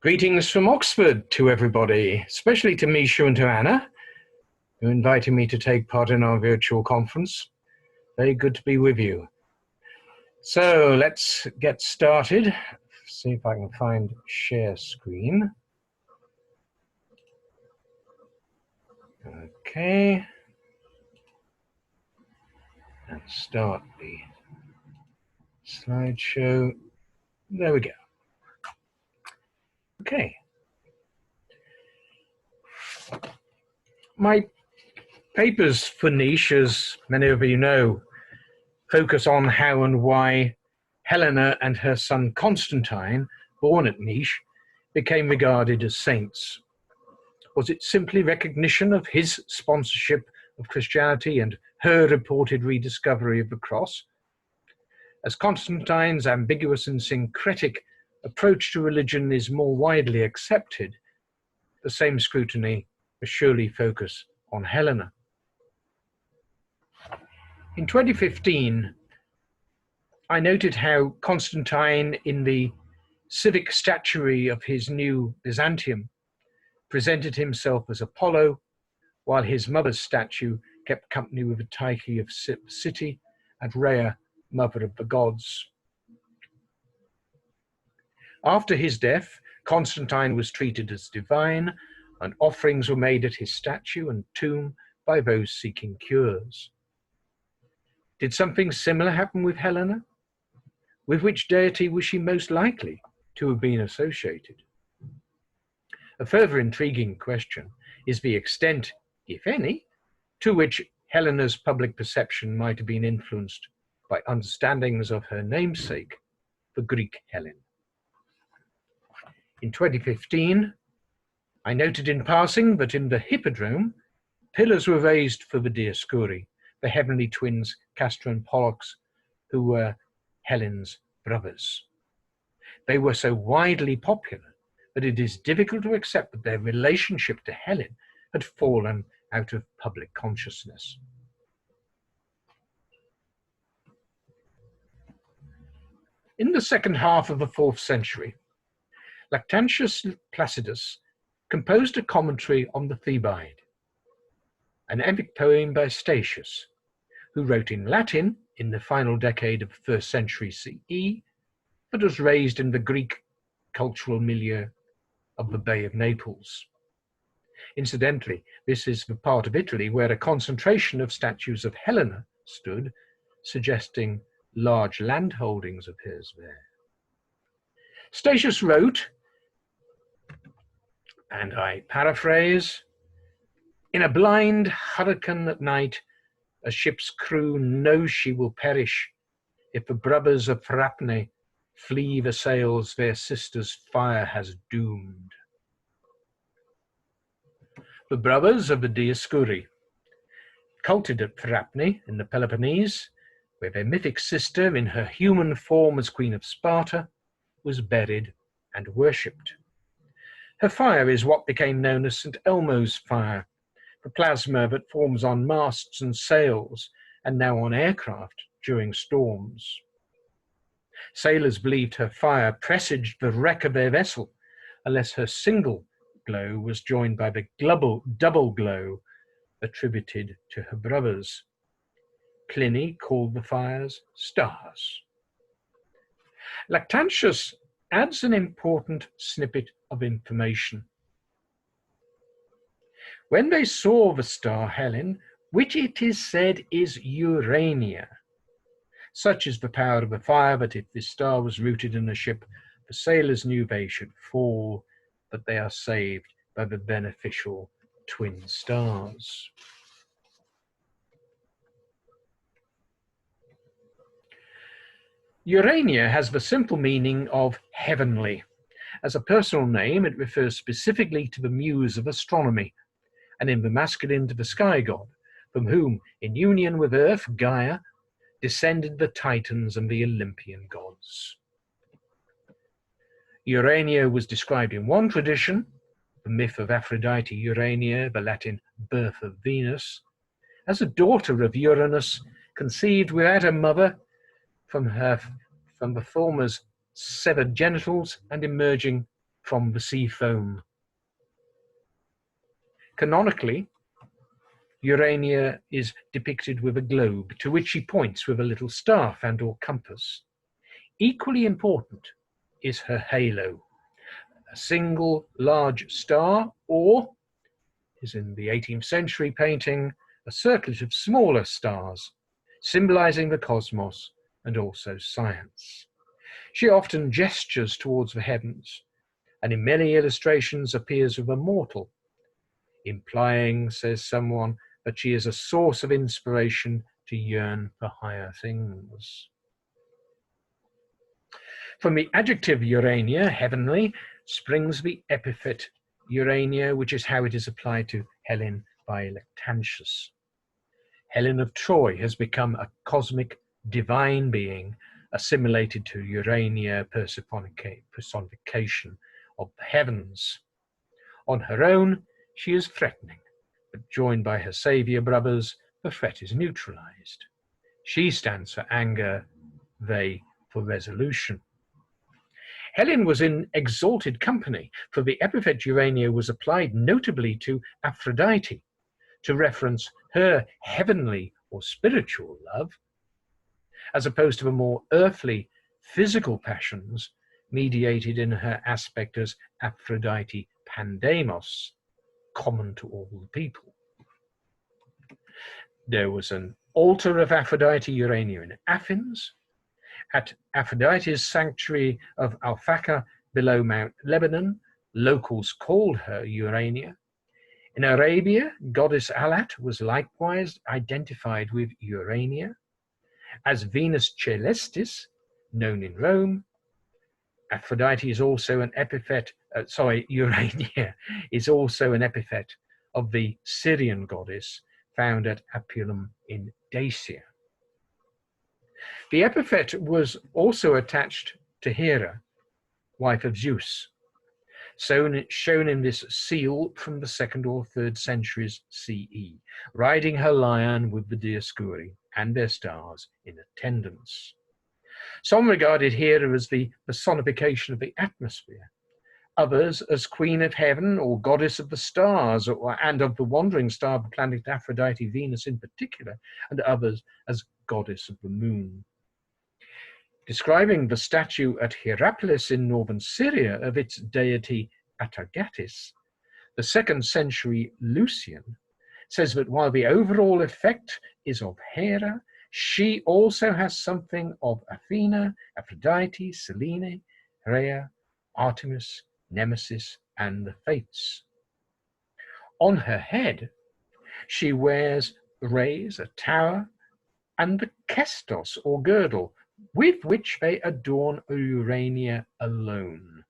Greetings from Oxford to everybody, especially to Misha and to Anna, who invited me to take part in our virtual conference. Very good to be with you. So let's get started. See if I can find share screen. Okay. And start the slideshow. There we go. Okay. My papers for Niche, as many of you know, focus on how and why Helena and her son Constantine, born at Niche, became regarded as saints. Was it simply recognition of his sponsorship of Christianity and her reported rediscovery of the cross? As Constantine's ambiguous and syncretic approach to religion is more widely accepted, the same scrutiny will surely focus on Helena. In 2015, I noted how Constantine, in the civic statuary of his new Byzantium, presented himself as Apollo, while his mother's statue kept company with the Tyche of City and Rhea, mother of the gods. After his death, Constantine was treated as divine, and offerings were made at his statue and tomb by those seeking cures. Did something similar happen with Helena? With which deity was she most likely to have been associated? A further intriguing question is the extent, if any, to which Helena's public perception might have been influenced by understandings of her namesake, the Greek Helen. In 2015, I noted in passing that in the Hippodrome, pillars were raised for the Dioscuri, the heavenly twins Castor and Pollux, who were Helen's brothers. They were so widely popular that it is difficult to accept that their relationship to Helen had fallen out of public consciousness. In the second half of the 4th century, Lactantius Placidus composed a commentary on the Thebaid, an epic poem by Statius, who wrote in Latin in the final decade of the 1st century CE, but was raised in the Greek cultural milieu of the Bay of Naples. Incidentally, this is the part of Italy where a concentration of statues of Helena stood, suggesting large landholdings of hers there. Statius wrote, and I paraphrase, "In a blind hurricane at night, a ship's crew knows she will perish if the brothers of Thrapne flee the sails their sister's fire has doomed." The brothers of the Dioscuri, culted at Thrapne in the Peloponnese, where their mythic sister, in her human form as Queen of Sparta, was buried and worshipped. Her fire is what became known as St. Elmo's fire, the plasma that forms on masts and sails, and now on aircraft during storms. Sailors believed her fire presaged the wreck of their vessel, unless her single glow was joined by the double glow attributed to her brothers. Pliny called the fires stars. Lactantius adds an important snippet of information. When they saw the star Helen, which it is said is Urania, such is the power of the fire that if this star was rooted in a ship, the sailors knew they should fall, but they are saved by the beneficial twin stars. Urania has the simple meaning of heavenly. As a personal name, it refers specifically to the muse of astronomy, and in the masculine to the sky god, from whom, in union with Earth, Gaia, descended the Titans and the Olympian gods. Urania was described in one tradition, the myth of Aphrodite Urania, the Latin birth of Venus, as a daughter of Uranus, conceived without a mother from the former's severed genitals and emerging from the sea foam. Canonically, Urania is depicted with a globe to which she points with a little staff and or compass. Equally important is her halo, a single large star, or, as in the 18th century painting, a circlet of smaller stars, symbolizing the cosmos and also science. She often gestures towards the heavens, and in many illustrations appears with a mortal, implying, says someone, that she is a source of inspiration to yearn for higher things. From the adjective Urania, heavenly, springs the epithet Urania, which is how it is applied to Helen by Lactantius. Helen of Troy has become a cosmic divine being, assimilated to Urania, personification of the heavens. On her own, she is threatening, but joined by her saviour brothers, the threat is neutralized. She stands for anger, they for resolution. Helen was in exalted company, for the epithet Urania was applied notably to Aphrodite, to reference her heavenly or spiritual love, as opposed to the more earthly, physical passions mediated in her aspect as Aphrodite Pandemos, common to all the people. There was an altar of Aphrodite Urania in Athens, at Aphrodite's sanctuary of Alphaka below Mount Lebanon. Locals called her Urania. In Arabia, goddess Alat was likewise identified with Urania. As Venus Celestis, known in Rome, Aphrodite is also an epithet, Urania is also an epithet of the Syrian goddess found at Apulum in Dacia. The epithet was also attached to Hera, wife of Zeus, shown in this seal from the 2nd or 3rd centuries CE, riding her lion with the Dioscuri and their stars in attendance. Some regarded Hera as the personification of the atmosphere, others as queen of heaven or goddess of the stars and of the wandering star planet Aphrodite, Venus in particular, and others as goddess of the moon. Describing the statue at Hierapolis in northern Syria of its deity Atargatis, the 2nd century Lucian says that while the overall effect is of Hera, she also has something of Athena, Aphrodite, Selene, Rhea, Artemis, Nemesis, and the Fates. On her head, she wears rays, a tower, and the kestos or girdle, with which they adorn Urania alone.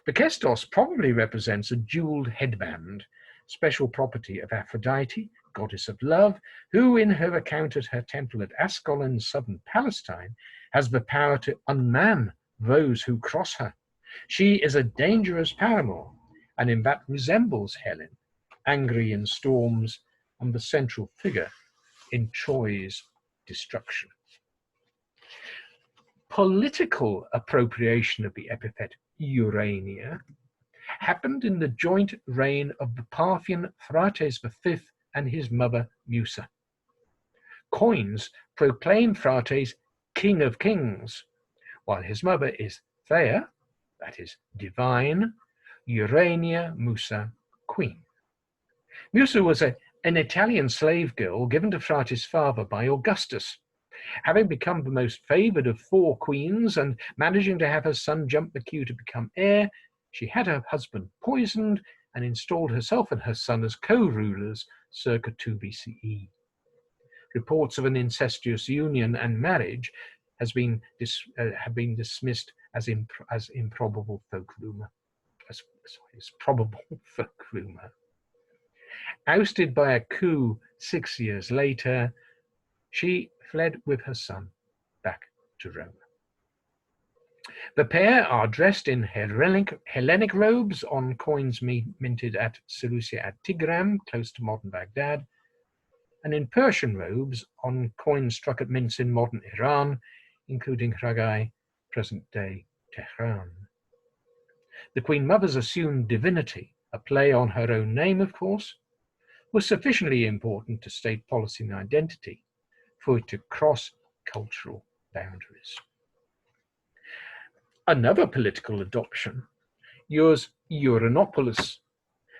The kestos probably represents a jeweled headband, special property of Aphrodite, goddess of love, who in her account at her temple at Ascalon in southern Palestine has the power to unman those who cross her. She is a dangerous paramour, and in that resembles Helen, angry in storms, and the central figure in Troy's destruction. Political appropriation of the epithet Urania happened in the joint reign of the Parthian Phraates V and his mother Musa. Coins proclaim Phraates king of kings, while his mother is Thea, that is divine, Urania Musa, queen. Musa was an Italian slave girl given to Phraates' father by Augustus. Having become the most favoured of 4 queens and managing to have her son jump the queue to become heir, she had her husband poisoned and installed herself and her son as co-rulers circa 2 BCE. Reports of an incestuous union and marriage have been dismissed as improbable folk rumour. As probable folk rumour. Ousted by a coup 6 years later, she fled with her son back to Rome. The pair are dressed in Hellenic robes on coins minted at Seleucia at Tigran, close to modern Baghdad, and in Persian robes on coins struck at mints in modern Iran, including Ragai, present-day Tehran. The Queen Mother's assumed divinity, a play on her own name, of course, was sufficiently important to state policy and identity for it to cross cultural boundaries. Another political adoption was Uranopolis,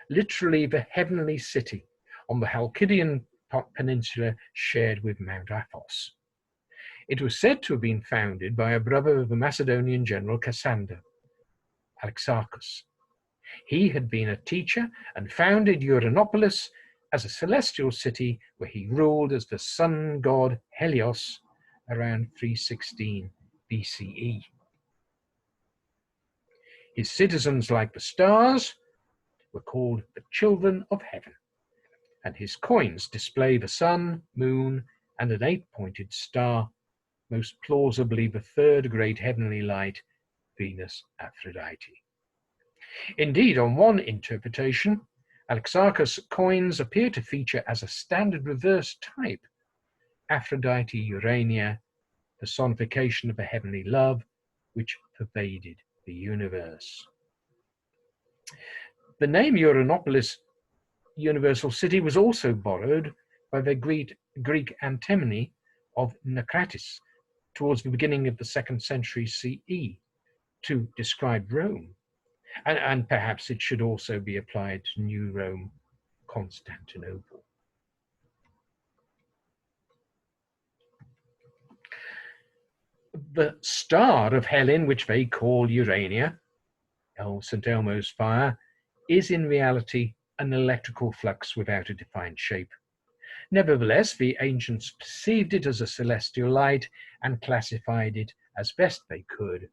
literally the heavenly city on the Halkidian peninsula shared with Mount Athos. It was said to have been founded by a brother of the Macedonian general Cassander, Alexarchus. He had been a teacher and founded Uranopolis as a celestial city where he ruled as the sun god Helios around 316 BCE. His citizens, like the stars, were called the children of heaven, and his coins display the sun, moon, and an 8-pointed star, most plausibly the third great heavenly light, Venus Aphrodite. Indeed, on one interpretation, Alexarchus' coins appear to feature as a standard reverse type, Aphrodite Urania, personification of a heavenly love which pervaded the universe. The name Uranopolis, Universal City, was also borrowed by the Greek antimony of Naucratis towards the beginning of the 2nd century CE to describe Rome. And perhaps it should also be applied to New Rome, Constantinople. The star of Helen, which they call Urania, St. Elmo's fire, is in reality an electrical flux without a defined shape. Nevertheless, the ancients perceived it as a celestial light and classified it as best they could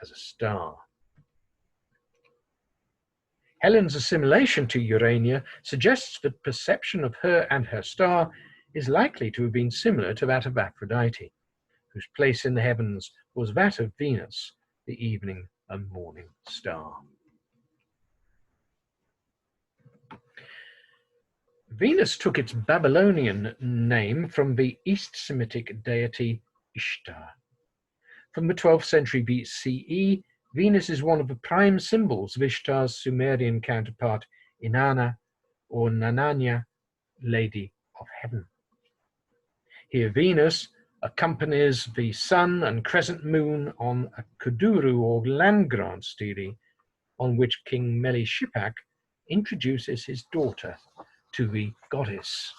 as a star. Helen's assimilation to Urania suggests that perception of her and her star is likely to have been similar to that of Aphrodite, whose place in the heavens was that of Venus, the evening and morning star. Venus took its Babylonian name from the East Semitic deity Ishtar. From the 12th century BCE, Venus is one of the prime symbols of Ishtar's Sumerian counterpart Inanna, or Nananya, Lady of Heaven. Here Venus accompanies the sun and crescent moon on a kuduru, or land grant stele, on which King Melishipak introduces his daughter to the goddess.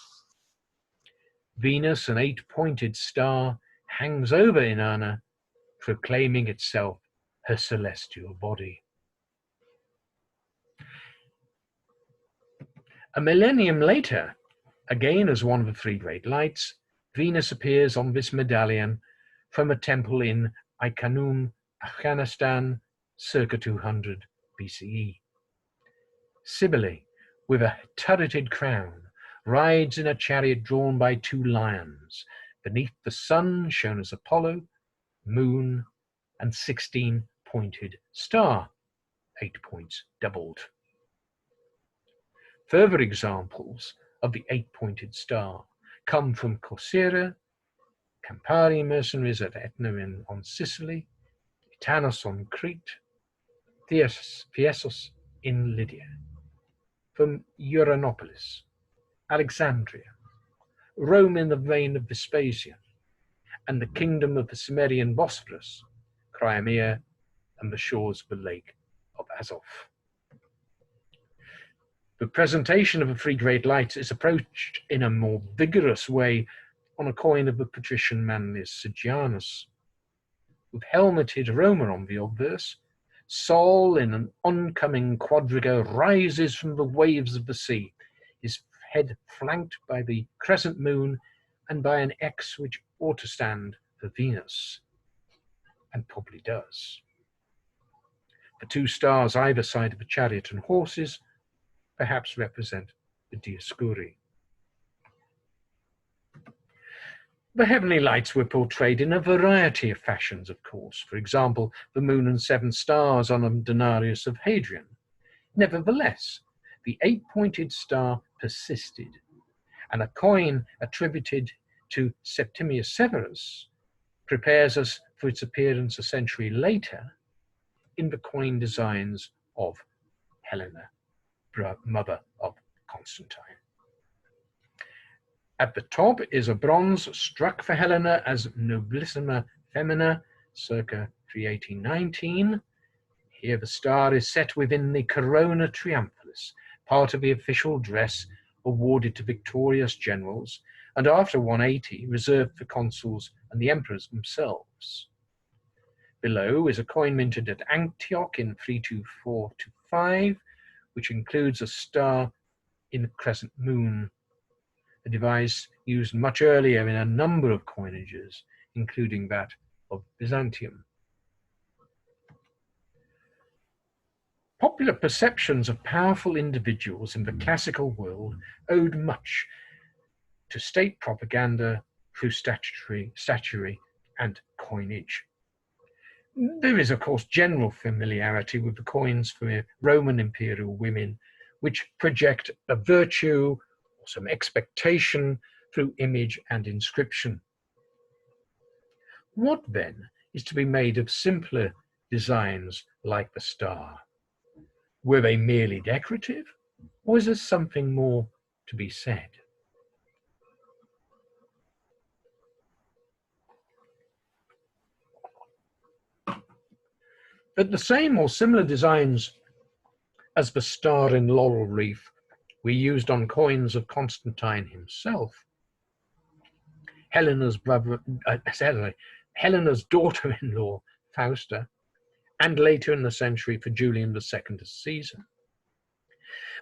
Venus, an 8-pointed star, hangs over Inanna, proclaiming itself her celestial body. A millennium later, again as one of the 3 great lights, Venus appears on this medallion from a temple in Iconum, Afghanistan, circa 200 BCE. Cybele, with a turreted crown, rides in a chariot drawn by 2 lions, beneath the sun shown as Apollo, moon, and 16-pointed star, 8 points doubled. Further examples of the 8-pointed star come from Corcyra, Campari mercenaries at Etna on Sicily, Tanos on Crete, Thiesos in Lydia. From Uranopolis, Alexandria, Rome in the reign of Vespasian, and the kingdom of the Cimmerian Bosphorus, Crimea, and the shores of the Lake of Azov. The presentation of the 3 great lights is approached in a more vigorous way on a coin of the patrician Manlius Sejanus. With helmeted Roma on the obverse, Sol in an oncoming quadriga rises from the waves of the sea, his head flanked by the crescent moon and by an X which ought to stand for Venus, and probably does. The 2 stars either side of the chariot and horses perhaps represent the Dioscuri. The heavenly lights were portrayed in a variety of fashions, of course. For example, the moon and 7 stars on a denarius of Hadrian. Nevertheless, the 8-pointed star persisted, and a coin attributed to Septimius Severus prepares us for its appearance a century later in the coin designs of Helena, mother of Constantine. At the top is a bronze struck for Helena as Noblissima Femina, circa 318-19. Here the star is set within the Corona Triumphalis, part of the official dress awarded to victorious generals, and after 180 reserved for consuls and the emperors themselves. Below is a coin minted at Antioch in 324-5, which includes a star in a crescent moon, a device used much earlier in a number of coinages, including that of Byzantium. Popular perceptions of powerful individuals in the classical world owed much to state propaganda through statuary and coinage. There is, of course, general familiarity with the coins for Roman imperial women, which project a virtue or some expectation through image and inscription. What then is to be made of simpler designs like the star? Were they merely decorative, or is there something more to be said? That the same or similar designs as the star in laurel wreath were used on coins of Constantine himself, Helena's daughter-in-law, Fausta, and later in the century for Julian II as Caesar.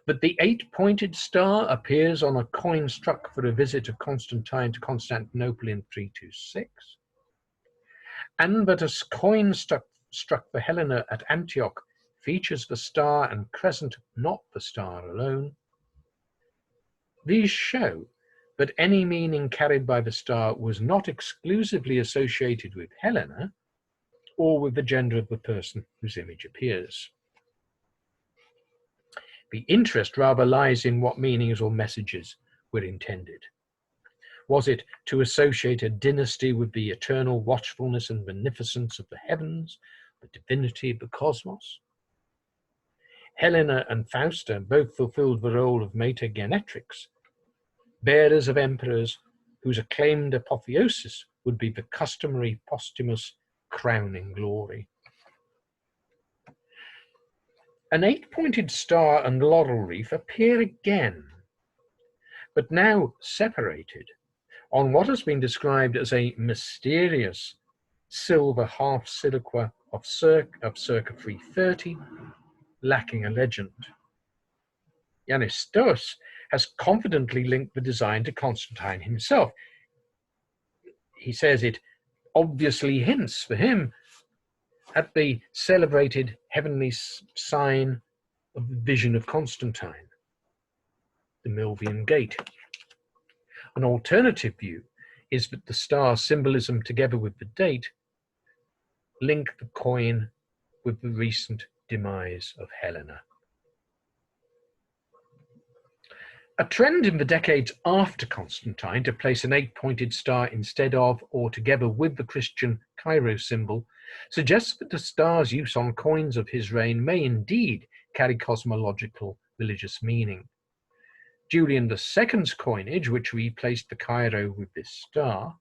But the 8-pointed star appears on a coin struck for a visit of Constantine to Constantinople in 326, and that a coin struck for Helena at Antioch features the star and crescent, not the star alone. These show that any meaning carried by the star was not exclusively associated with Helena or with the gender of the person whose image appears. The interest rather lies in what meanings or messages were intended. Was it to associate a dynasty with the eternal watchfulness and beneficence of the heavens, the divinity of the cosmos? Helena and Fausta both fulfilled the role of Mater Genetrix, bearers of emperors whose acclaimed apotheosis would be the customary posthumous crowning glory. An 8-pointed star and laurel wreath appear again, but now separated on what has been described as a mysterious silver half-siliqua of circa 330, lacking a legend. Ioannistos has confidently linked the design to Constantine himself. He says it obviously hints for him at the celebrated heavenly sign of the vision of Constantine, the Milvian Gate. An alternative view is that the star symbolism, together with the date, link the coin with the recent demise of Helena. A trend in the decades after Constantine to place an 8-pointed star instead of or together with the Christian Cairo symbol suggests that the star's use on coins of his reign may indeed carry cosmological religious meaning. Julian II's coinage, which replaced the Cairo with this star,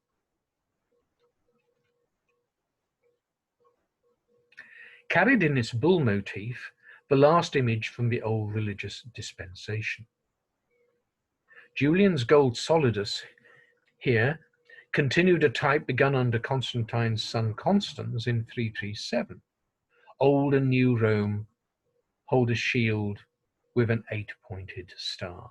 carried in its bull motif the last image from the old religious dispensation. Julian's gold solidus here continued a type begun under Constantine's son Constans in 337. Old and new Rome hold a shield with an 8-pointed star.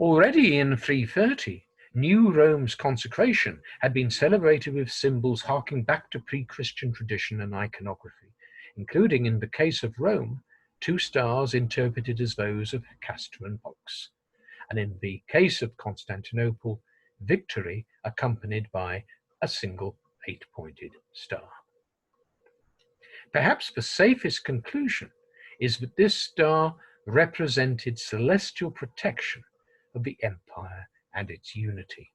Already in 330, New Rome's consecration had been celebrated with symbols harking back to pre-Christian tradition and iconography, including, in the case of Rome, 2 stars interpreted as those of Castor and Pollux, and in the case of Constantinople, victory accompanied by a single 8-pointed star. Perhaps the safest conclusion is that this star represented celestial protection of the empire and its unity.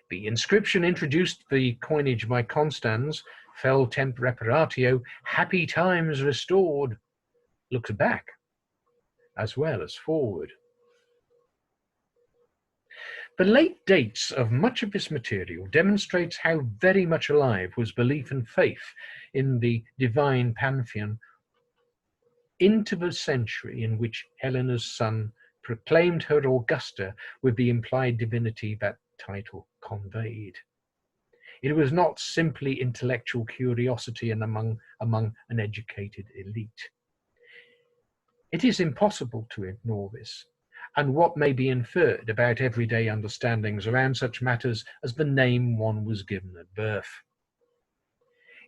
The inscription introduced the coinage by Constans, Fel temp reparatio, happy times restored, looks back as well as forward. The late dates of much of this material demonstrates how very much alive was belief and faith in the divine pantheon into the century in which Helena's son proclaimed her Augusta with the implied divinity that title conveyed. It was not simply intellectual curiosity and among an educated elite. It is impossible to ignore this, and what may be inferred about everyday understandings around such matters as the name one was given at birth.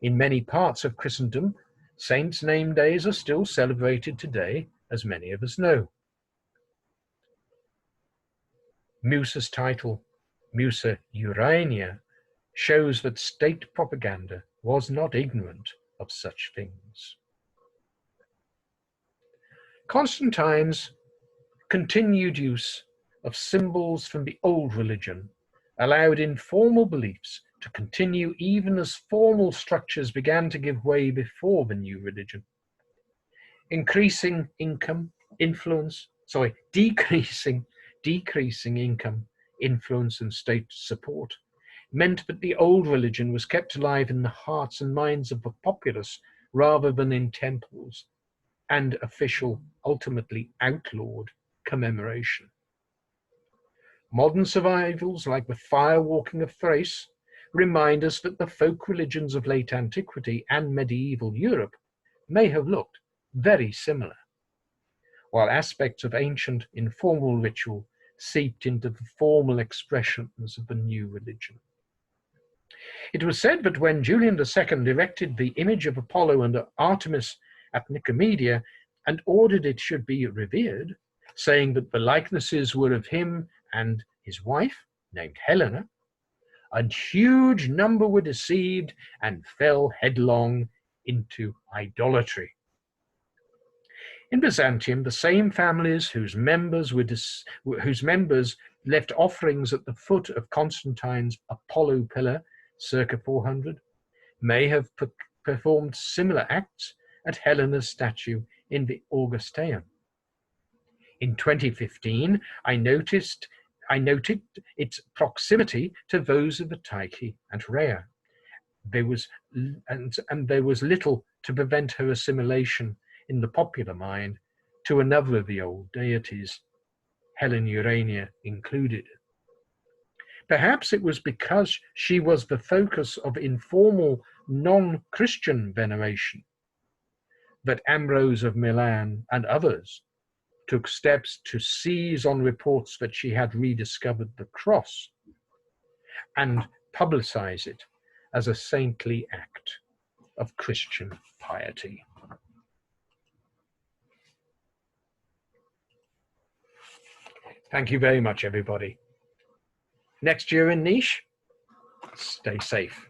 In many parts of Christendom, saints' name days are still celebrated today, as many of us know. Musa's title, Musa Urania, shows that state propaganda was not ignorant of such things. Constantine's continued use of symbols from the old religion allowed informal beliefs to continue even as formal structures began to give way before the new religion. Decreasing income, influence, and state support meant that the old religion was kept alive in the hearts and minds of the populace rather than in temples and official, ultimately outlawed, commemoration. Modern survivals like the firewalking of Thrace remind us that the folk religions of late antiquity and medieval Europe may have looked very similar, while aspects of ancient informal ritual seeped into the formal expressions of the new religion. It was said that when Julian II erected the image of Apollo and Artemis at Nicomedia and ordered it should be revered, saying that the likenesses were of him and his wife, named Helena, a huge number were deceived and fell headlong into idolatry. In Byzantium, the same families whose members left offerings at the foot of Constantine's Apollo pillar circa 400 may have performed similar acts at Helena's statue in the Augusteum. In 2015, I noted its proximity to those of the Tyche and Rhea. There was little to prevent her assimilation in the popular mind to another of the old deities, Helen Urania included. Perhaps it was because she was the focus of informal non-Christian veneration that Ambrose of Milan and others took steps to seize on reports that she had rediscovered the cross and publicize it as a saintly act of Christian piety. Thank you very much, everybody. Next year in Niche, stay safe.